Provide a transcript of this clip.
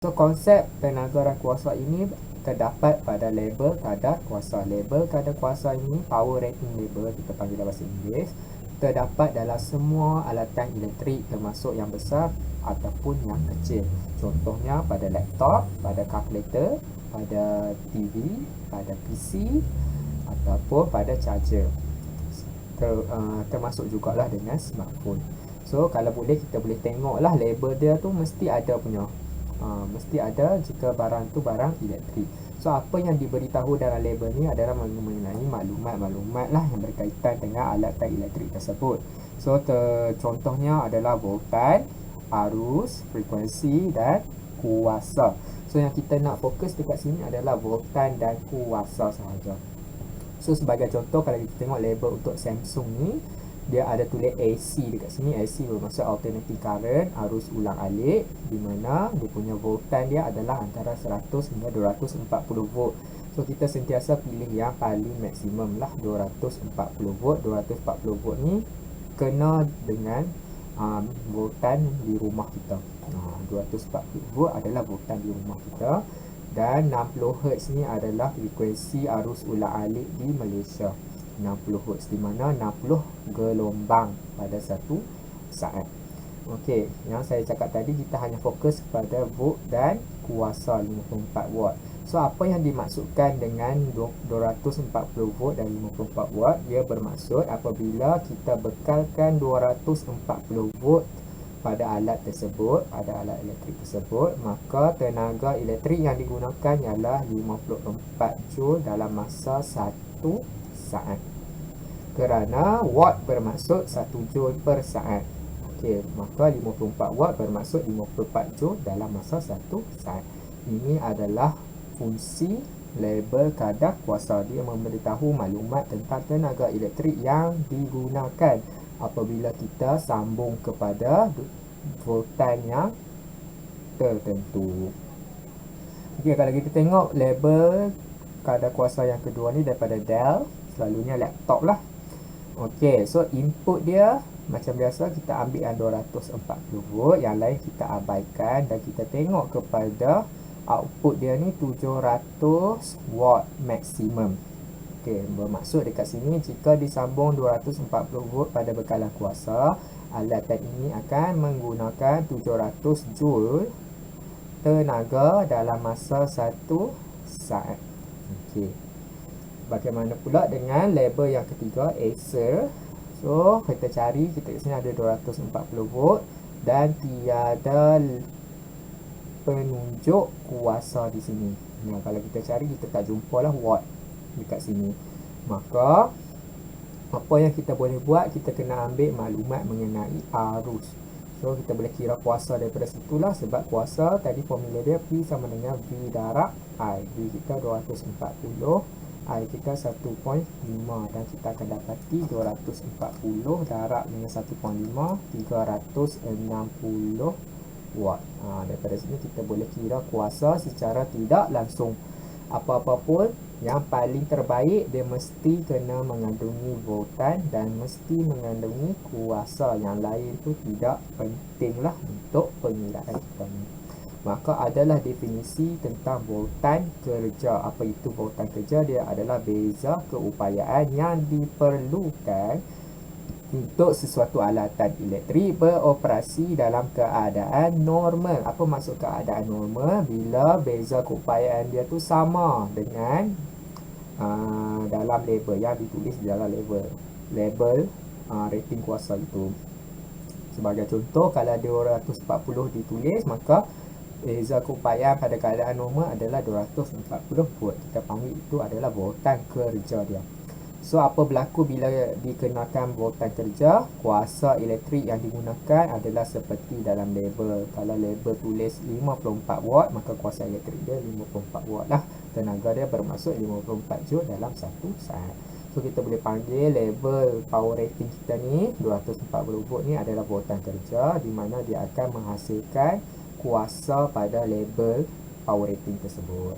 So konsep tenaga dan kuasa ini terdapat pada label kadar kuasa. Label kadar kuasa ini power rating label, kita panggil dalam bahasa Inggeris, terdapat dalam semua alatan elektrik termasuk yang besar ataupun yang kecil. Contohnya pada laptop, pada kalkulator, pada TV, pada PC ataupun pada charger. Termasuk jugalah dengan smartphone. So kalau boleh kita boleh tengoklah label dia tu mesti ada punya. Mesti ada jika barang tu barang elektrik. So apa yang diberitahu dalam label ni adalah mengenai maklumat-maklumat lah yang berkaitan dengan alatan elektrik tersebut. So contohnya adalah voltan, arus, frekuensi dan kuasa. So yang kita nak fokus dekat sini adalah voltan dan kuasa sahaja. So sebagai contoh, kalau kita tengok label untuk Samsung ni, dia ada tulis AC dekat sini. AC bermaksud alternating current, arus ulang alik, di mana dia punya voltan dia adalah antara 100 hingga 240 volt. So kita sentiasa pilih yang paling maksimum lah, 240 volt. 240 volt ni kena dengan voltan di rumah kita. 240 volt adalah voltan di rumah kita. Dan 60 Hz ni adalah frekuensi arus ulang alik di Malaysia. 60 Hz, di mana 60 gelombang pada satu saat. Okey, yang saya cakap tadi kita hanya fokus pada volt dan kuasa 54 watt. So apa yang dimaksudkan dengan 240 volt dan 54 watt? Dia bermaksud apabila kita bekalkan 240 volt pada alat tersebut, pada alat elektrik tersebut, maka tenaga elektrik yang digunakan ialah 54 joule dalam masa 1 saat. Kerana watt bermaksud 1 joule per saat. Okey, maka 54 watt bermaksud 54 joule dalam masa 1 saat. Ini adalah fungsi label kadar kuasa. Dia memberitahu maklumat tentang tenaga elektrik yang digunakan apabila kita sambung kepada voltan yang tertentu. Okey, kalau kita tengok label kadar kuasa yang kedua ni daripada Dell, selalunya laptop lah. Okey, so input dia macam biasa kita ambil yang 240 volt, yang lain kita abaikan dan kita tengok kepada output dia ni 700 watt maksimum. Okey, bermaksud dekat sini jika disambung 240 volt pada bekalan kuasa, alatan ini akan menggunakan 700 joule tenaga dalam masa 1 saat. Okey. Bagaimana pula dengan label yang ketiga, Acer? So, kita cari, kita kat sini ada 240 volt dan tiada penunjuk kuasa di sini. Nah, kalau kita cari, kita tak jumpalah watt dekat sini. Maka apa yang kita boleh buat, kita kena ambil maklumat mengenai arus. So kita boleh kira kuasa daripada situlah, sebab kuasa tadi formula dia P sama dengan V darab I. V kita 240, I kita 1.5, dan kita akan dapati 240 darab dengan 1.5, 360 watt. Daripada sini kita boleh kira kuasa secara tidak langsung. Apa-apa pun, yang paling terbaik dia mesti kena mengandungi voltan dan mesti mengandungi kuasa. Yang lain tu tidak pentinglah untuk pengiraan kita ni. Maka adalah definisi tentang voltan kerja. Apa itu voltan kerja? Dia adalah beza keupayaan yang diperlukan untuk sesuatu alatan elektrik beroperasi dalam keadaan normal. Apa maksud keadaan normal? Bila beza keupayaan dia tu sama dengan dalam label yang ditulis di dalam label rating kuasa itu. Sebagai contoh, kalau 240 ditulis, maka beza keupayaan pada keadaan normal adalah 240 volt. Kita panggil itu adalah voltan kerja dia. So apa berlaku bila dikenakan voltan kerja? Kuasa elektrik yang digunakan adalah seperti dalam label. Kalau label tulis 54 watt, maka kuasa elektrik dia 54 watt lah. Tenaga dia bermaksud 54 joule dalam 1 saat. So kita boleh panggil label power rating kita ni 240 volt ni adalah voltan kerja, di mana dia akan menghasilkan kuasa pada label power rating tersebut.